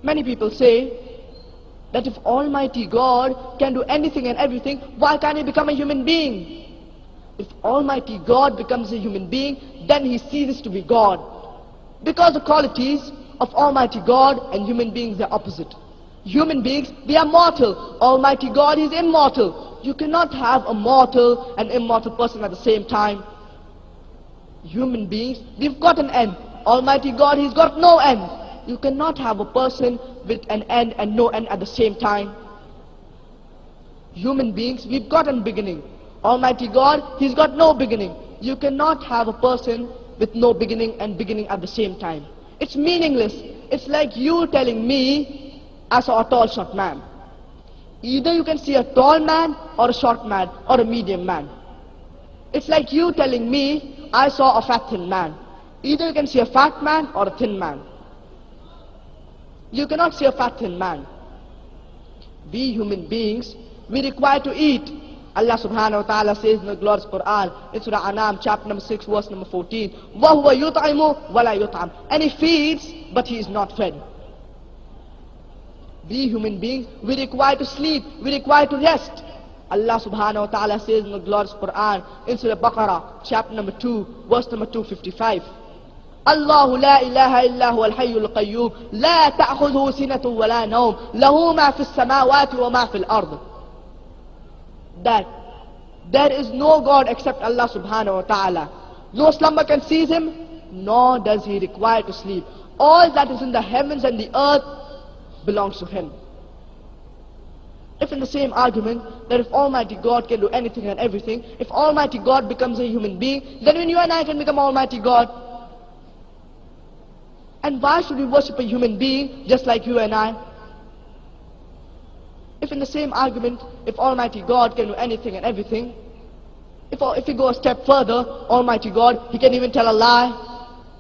Many people say that if Almighty God can do anything and everything, why can't He become a human being? If Almighty God becomes a human being, then He ceases to be God. Because the qualities of Almighty God and human beings are opposite. Human beings, they are mortal. Almighty God is immortal. You cannot have a mortal and immortal person at the same time. Human beings, they've got an end. Almighty God, He's got no end. You cannot have a person with an end and no end at the same time. Human beings, we've got a beginning. Almighty God, He's got no beginning. You cannot have a person with no beginning and beginning at the same time. It's meaningless. It's like you telling me, I saw a tall short man. Either you can see a tall man or a short man or a medium man. It's like you telling me, I saw a fat thin man. Either you can see a fat man or a thin man. You cannot see a fat thin man. We human beings, we require to eat. Allah subhanahu wa ta'ala says in the glorious Quran, in Surah Anam, chapter number 6, verse number 14, وَهُوَ يُطْعِمُ وَلَا يُطْعَمُ. And He feeds, but He is not fed. We human beings, we require to sleep, we require to rest. Allah subhanahu wa ta'ala says in the glorious Quran, in Surah Baqarah, chapter number 2, verse number 255, الله لا إله إلا هو الحي القيوم لا تأخذه سنة ولا نوم له ما في السماوات وما في الأرض. That there is no God except Allah subhanahu wa ta'ala. No slumber can seize Him, nor does He require to sleep. All that is in the heavens and the earth belongs to Him. If in the same argument that if Almighty God can do anything and everything, if Almighty God becomes a human being, then when you and I can become Almighty God. And why should we worship a human being just like you and I? If in the same argument, if Almighty God can do anything and everything, if we go a step further, Almighty God, He can even tell a lie,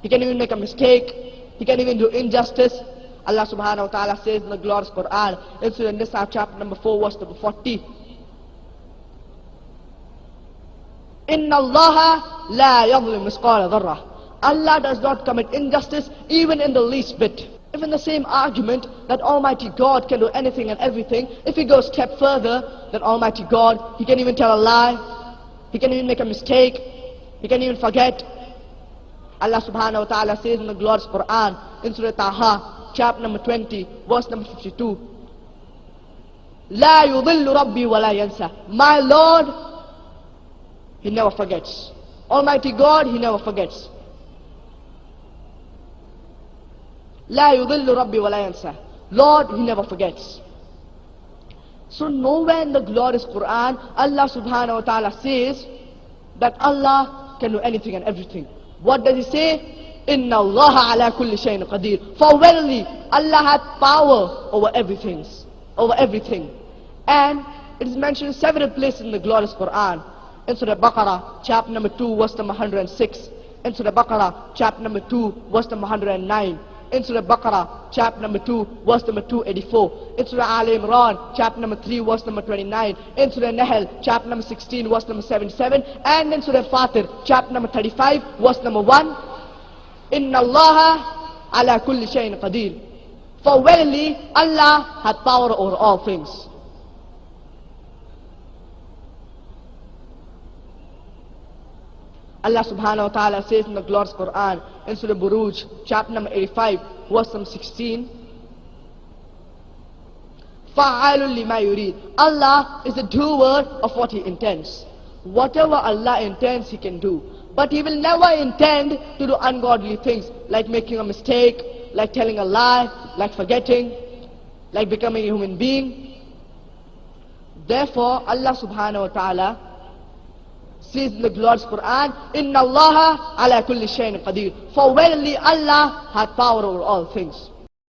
He can even make a mistake, He can even do injustice. Allah subhanahu wa ta'ala says in the glorious Quran, in Surah Nisa, chapter number 4, verse number 40, Inna Allah la yadhlim misqala dharrah. Allah does not commit injustice even in the least bit. If in the same argument that Almighty God can do anything and everything, if we go a step further, that Almighty God, He can even tell a lie, He can even make a mistake, He can even forget. Allah subhanahu wa ta'ala says in the glorious Quran, in Surah Taha, chapter number 20, verse number 52, La yudhillu Rabbi wa la yansa. My Lord, He never forgets. Almighty God, He never forgets. La yudhillu Rabbi wa la yansa. Lord, He never forgets. So nowhere in the glorious Quran, Allah subhanahu wa ta'ala says that Allah can do anything and everything. What does He say? Inna Allah ala kulli shayin qadir. For verily, Allah hath power over everything. And it is mentioned in several places in the glorious Quran. In Surah Baqarah, chapter number 2, verse number 106. In Surah Baqarah, chapter number 2, verse number 109. In Surah Baqarah, chapter number 2, verse number 284. In Surah Al Imran, chapter number 3, verse number 29. In Surah Nahl, chapter number 16, verse number 77. And in Surah Fatir, chapter number 35, verse number 1. Inna Allah ala kulli shayin qadir. For verily, Allah hath power over all things. Allah subhanahu wa ta'ala says in the glorious Quran, in Surah Buruj, chapter number 85, verse number 16, Fa'alul lima yurid. Allah is the doer of what He intends. Whatever Allah intends, He can do. But He will never intend to do ungodly things, like making a mistake, like telling a lie, like forgetting, like becoming a human being. Therefore, Allah subhanahu wa ta'ala says in the glorious Quran, Inna Allah ala kulli shayin qadir. For verily Allah hath power over all things.